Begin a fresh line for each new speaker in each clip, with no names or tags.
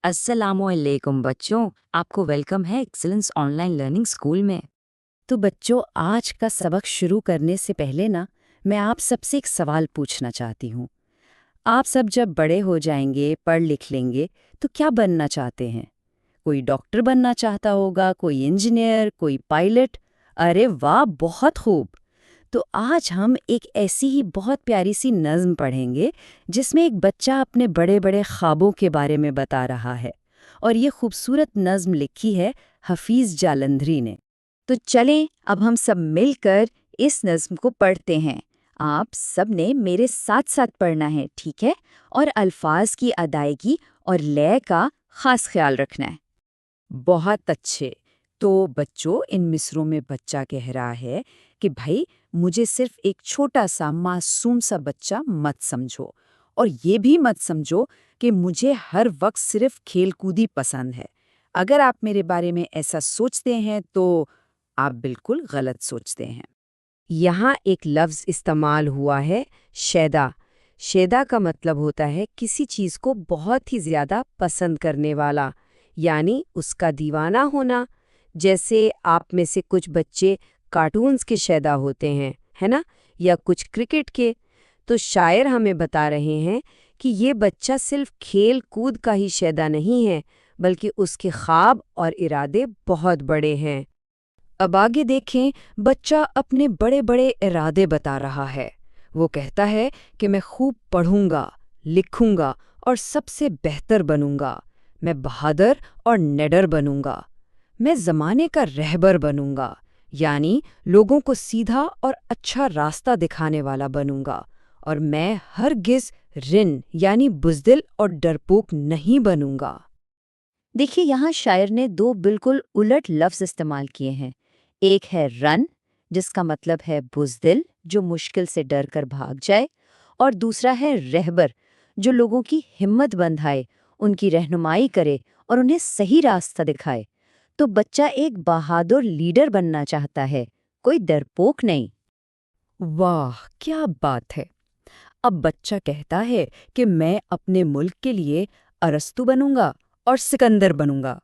अस्सलामु अलैकुम बच्चों, आपको वेलकम है एक्सीलेंस ऑनलाइन लर्निंग स्कूल में।
तो बच्चों, आज का सबक शुरू करने से पहले ना मैं आप सबसे एक सवाल पूछना चाहती हूँ। आप सब जब बड़े हो जाएंगे, पढ़ लिख लेंगे, तो क्या बनना चाहते हैं? कोई डॉक्टर बनना चाहता होगा, कोई इंजीनियर, कोई पायलट। अरे वाह, बहुत खूब। तो आज हम एक ऐसी ही बहुत प्यारी सी नज़्म पढ़ेंगे जिसमें एक बच्चा अपने बड़े बड़े ख्वाबों के बारे में बता रहा है। और ये खूबसूरत नज़्म लिखी है हफीज़ जालंधरी ने।
तो चलें अब हम सब मिलकर इस नज़्म को पढ़ते हैं। आप सब ने मेरे साथ साथ पढ़ना है, ठीक है? और अल्फाज की अदायगी और लय का खास ख्याल रखना है।
बहुत अच्छे। तो बच्चों, इन मिसरों में बच्चा कह रहा है कि भाई, मुझे सिर्फ एक छोटा सा मासूम सा बच्चा मत समझो, और ये भी मत समझो कि मुझे हर वक्त सिर्फ खेलकूदी पसंद है। अगर आप मेरे बारे में ऐसा सोचते हैं तो आप बिल्कुल गलत सोचते हैं।
यहाँ एक लफ्ज़ इस्तेमाल हुआ है, शैदा। शैदा का मतलब होता है किसी चीज़ को बहुत ही ज़्यादा पसंद करने वाला, यानी उसका दीवाना होना। जैसे आप में से कुछ बच्चे कार्टून्स के शैदा होते हैं, है ना? या कुछ क्रिकेट के। तो शायर हमें बता रहे हैं कि ये बच्चा सिर्फ खेल कूद का ही शैदा नहीं है, बल्कि उसके ख्वाब और इरादे बहुत बड़े हैं।
अब आगे देखें, बच्चा अपने बड़े बड़े इरादे बता रहा है। वो कहता है कि मैं खूब पढ़ूंगा, लिखूंगा और सबसे बेहतर बनूंगा। मैं बहादुर और निडर बनूंगा। मैं ज़माने का रहबर बनूंगा, यानी लोगों को सीधा और अच्छा रास्ता दिखाने वाला बनूंगा। और मैं हरगिज़ रिन यानी बुज़दिल और डरपोक नहीं बनूंगा।
देखिए, यहाँ शायर ने दो बिल्कुल उलट लफ्ज़ इस्तेमाल किए हैं। एक है रन, जिसका मतलब है बुज़दिल, जो मुश्किल से डर कर भाग जाए, और दूसरा है रहबर, जो लोगों की हिम्मत बंधाए, उनकी रहनुमाई करे और उन्हें सही रास्ता दिखाए। तो बच्चा एक बहादुर लीडर बनना चाहता है, कोई डरपोक नहीं।
वाह, क्या बात है! अब बच्चा कहता है कि मैं अपने मुल्क के लिए अरस्तु बनूंगा और सिकंदर बनूंगा।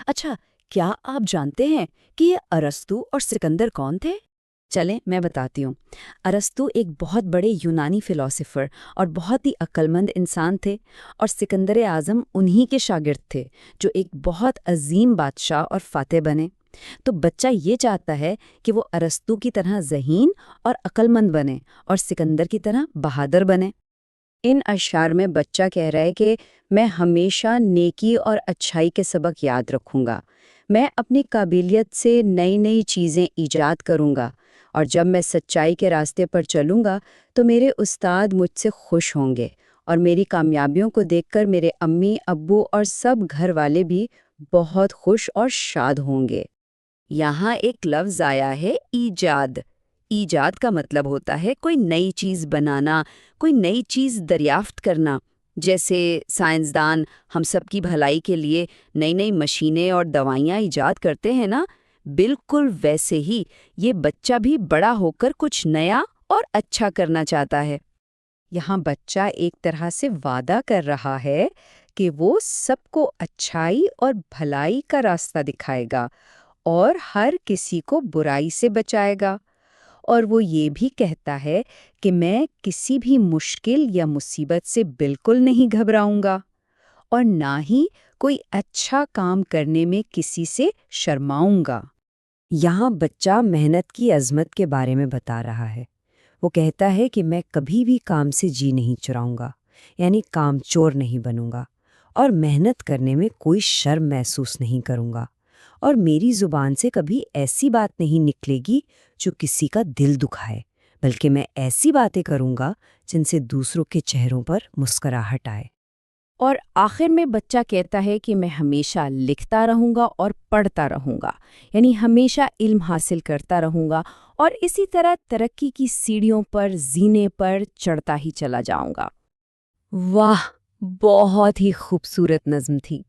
अच्छा, क्या आप जानते हैं कि ये अरस्तु और सिकंदर कौन थे? चलें, मैं बताती हूँ। अरस्तु एक बहुत बड़े यूनानी फिलोसोफर और बहुत ही अक्लमंद इंसान थे, और सिकंदर आज़म उन्हीं के शागिर्द थे, जो एक बहुत अजीम बादशाह और फातेह बने। तो बच्चा ये चाहता है कि वो अरस्तु की तरह ज़हीन और अक्लमंद बने और सिकंदर की तरह बहादुर बने। इन अशआर में बच्चा कह रहा है कि मैं हमेशा नेकी और अच्छाई के सबक याद रखूंगा। मैं अपनी काबिलियत से नई नई चीज़ें ईजाद करूंगा, और जब मैं सच्चाई के रास्ते पर चलूंगा तो मेरे उस्ताद मुझसे खुश होंगे, और मेरी कामयाबियों को देखकर मेरे अम्मी अब्बू और सब घर वाले भी बहुत खुश और शाद होंगे। यहाँ एक लफ्ज़ आया है ईजाद। ईजाद का मतलब होता है कोई नई चीज़ बनाना, कोई नई चीज़ दरियाफ्त करना। जैसे साइंसदान हम सब की भलाई के लिए नई नई मशीनें और दवाइयाँ ईजाद करते हैं ना, बिल्कुल वैसे ही ये बच्चा भी बड़ा होकर कुछ नया और अच्छा करना चाहता है। यहाँ बच्चा एक तरह से वादा कर रहा है कि वो सबको अच्छाई और भलाई का रास्ता दिखाएगा और हर किसी को बुराई से बचाएगा। और वो ये भी कहता है कि मैं किसी भी मुश्किल या मुसीबत से बिल्कुल नहीं घबराऊंगा, और ना ही कोई अच्छा काम करने में किसी से शर्माऊंगा।
यहाँ बच्चा मेहनत की अज़मत के बारे में बता रहा है। वो कहता है कि मैं कभी भी काम से जी नहीं चुराऊंगा, यानी कामचोर नहीं बनूंगा, और मेहनत करने में कोई शर्म महसूस नहीं करूंगा। और मेरी ज़ुबान से कभी ऐसी बात नहीं निकलेगी जो किसी का दिल दुखाए, बल्कि मैं ऐसी बातें करूंगा जिनसे दूसरों के चेहरों पर मुस्कुराहट आए।
और आखिर में बच्चा कहता है कि मैं हमेशा लिखता रहूंगा और पढ़ता रहूंगा, यानी हमेशा इल्म हासिल करता रहूंगा, और इसी तरह तरक्की की सीढ़ियों पर जीने पर चढ़ता ही चला जाऊंगा।
वाह, बहुत ही खूबसूरत नज़्म थी।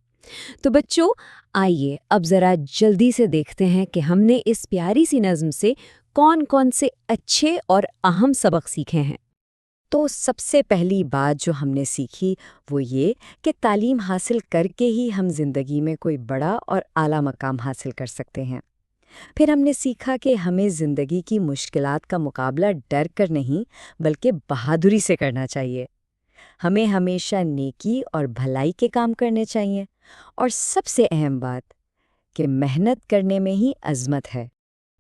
तो बच्चों, आइए अब ज़रा जल्दी से देखते हैं कि हमने इस प्यारी सी नज़्म से कौन-कौन से अच्छे और अहम सबक सीखे हैं।
تو سب سے پہلی بات جو ہم نے سیکھی وہ یہ کہ تعلیم حاصل کر کے ہی ہم زندگی میں کوئی بڑا اور اعلیٰ مقام حاصل کر سکتے ہیں۔ پھر ہم نے سیکھا کہ ہمیں زندگی کی مشکلات کا مقابلہ ڈر کر نہیں بلکہ بہادری سے کرنا چاہیے۔ ہمیں ہمیشہ نیکی اور بھلائی کے کام کرنے چاہیے، اور سب سے اہم بات کہ محنت کرنے میں ہی عظمت ہے۔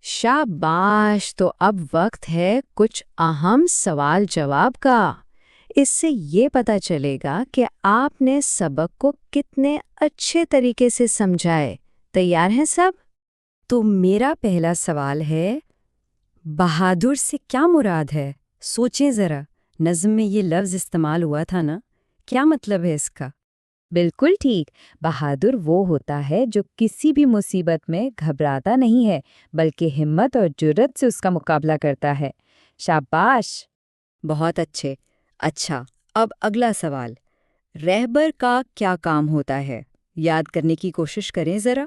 شاباش! تو اب وقت ہے کچھ اہم سوال جواب کا۔ اس سے یہ پتہ چلے گا کہ آپ نے سبق کو کتنے اچھے طریقے سے سمجھائے۔ تیار ہیں سب؟
تو میرا پہلا سوال ہے، بہادر سے کیا مراد ہے؟ سوچیں ذرا، نظم میں یہ لفظ استعمال ہوا تھا نا، کیا مطلب ہے اس کا؟
بالکل ٹھیک، بہادر وہ ہوتا ہے جو کسی بھی مصیبت میں گھبراتا نہیں ہے بلکہ ہمت اور جرأت سے اس کا مقابلہ کرتا ہے۔ شاباش!
بہت اچھے۔ اچھا، اب اگلا سوال، رہبر کا کیا کام ہوتا ہے؟ یاد کرنے کی کوشش کریں ذرا۔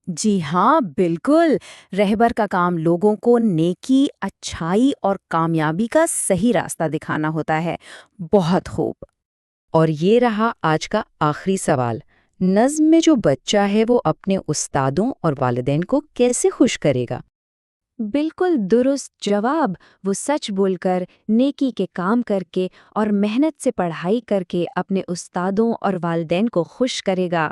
جی ہاں، بالکل۔ رہبر کا کام لوگوں کو نیکی، اچھائی اور کامیابی کا صحیح راستہ دکھانا ہوتا ہے۔ بہت خوب۔
اور یہ رہا آج کا آخری سوال، نظم میں جو بچہ ہے وہ اپنے استادوں اور والدین کو کیسے خوش کرے گا؟
بالکل درست جواب، وہ سچ بول کر، نیکی کے کام کر کے اور محنت سے پڑھائی کر کے اپنے استادوں اور والدین کو خوش کرے گا۔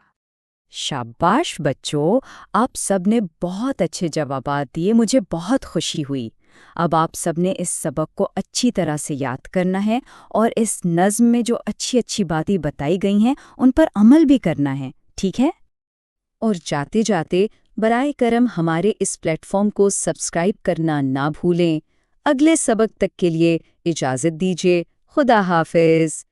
شاباش بچوں، آپ سب نے بہت اچھے جوابات دیے، مجھے بہت خوشی ہوئی۔ اب آپ سب نے اس سبق کو اچھی طرح سے یاد کرنا ہے اور اس نظم میں جو اچھی اچھی باتیں بتائی گئی ہیں ان پر عمل بھی کرنا ہے، ٹھیک ہے؟ اور جاتے جاتے برائے کرم ہمارے اس پلیٹ فارم کو سبسکرائب کرنا نہ بھولیں۔ اگلے سبق تک کے لیے اجازت دیجیے۔ خدا حافظ۔